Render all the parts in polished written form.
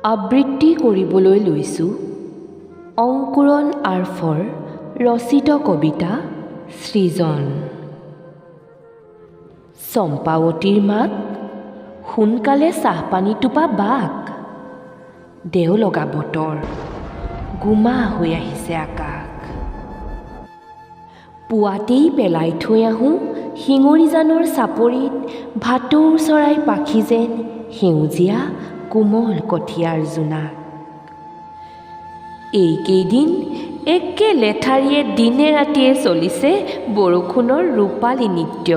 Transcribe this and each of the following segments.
আবৃত্তি কৰিবলৈ লৈছোঁ অংকুৰণ আৰ্ফৰ ৰচিত কবিতা সৃজন। চম্পাৱতীৰ মাক সোনকালে চাহপানী টোপা বাক, দেও লগা বতৰ গোমা হৈ আহিছে আকাশ। পুৱাতেই পেলাই থৈ আহোঁ শিঙৰিজানৰ চাপৰিত ভাটৌৰ চৰাই পাখি যেন সেউজীয়া কোমল কঠীয়াৰ জোনাক। এইকেইদিন একে লেঠাৰিয়ে দিনে ৰাতিয়ে চলিছে বৰষুণৰ ৰূপালী নৃত্য।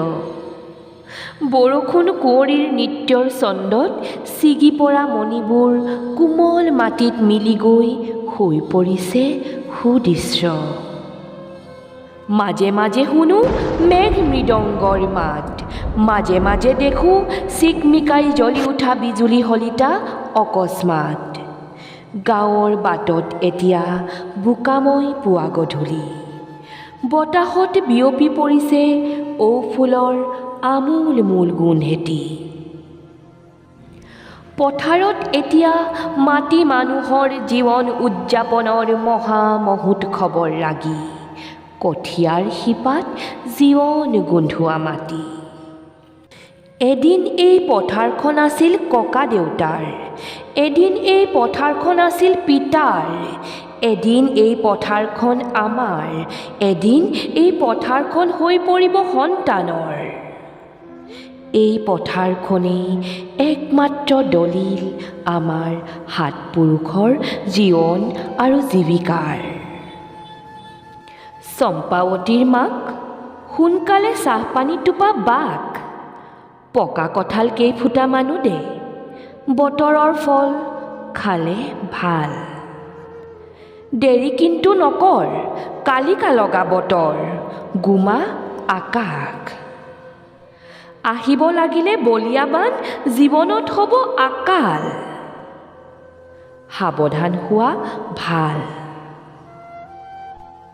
বৰষুণ কুঁৱৰীৰ নৃত্যৰ ছন্দত ছিগি পৰা মণিবোৰ কোমল মাটিত মিলি গৈ হৈ পৰিছে সুদৃশ্য। মাজে মাজে শুনো মেঘ মৃদংগৰ মাত, মাজে মাজে দেখোঁ চিকমিকাই জ্বলি উঠা বিজুলী শলিতা অকস্মাত। গাঁৱৰ বাটত এতিয়া বোকাময় পুৱা গধূলি, বতাহত বিয়পি পৰিছে ঔ ফুলৰ আমোল মোল গোন্ধেটি। পথাৰত এতিয়া মাটি মানুহৰ জীৱন উদযাপনৰ মহামহোৎসৱৰ লাগি, কঠীয়াৰ শিপাত জীৱন গোন্ধোৱা মাটি। এদিন এই পথাৰখন আছিল ককা দেউতাৰ, এদিন এই পথাৰখন আছিল পিতাৰ, এদিন এই পথাৰখন আমাৰ, এদিন এই পথাৰখন হৈ পৰিব সন্তানৰ। এই পথাৰখনেই একমাত্ৰ দলিল আমাৰ সাত পুৰুষৰ জীৱন আৰু জীৱিকাৰ। চম্পাৱতীৰ মাক সোনকালে চাহপানী টোপা বাক, পকা কঁঠাল কেইফুটামানো দে, বতৰৰ ফল খালে ভাল। দেৰি কিন্তু নকৰ, কালিকা লগা বতৰ গোমা আকাশ। আহিব লাগিলে বলিয়াবান, জীৱনত হ'ব আকাল। সাৱধান হোৱা ভাল।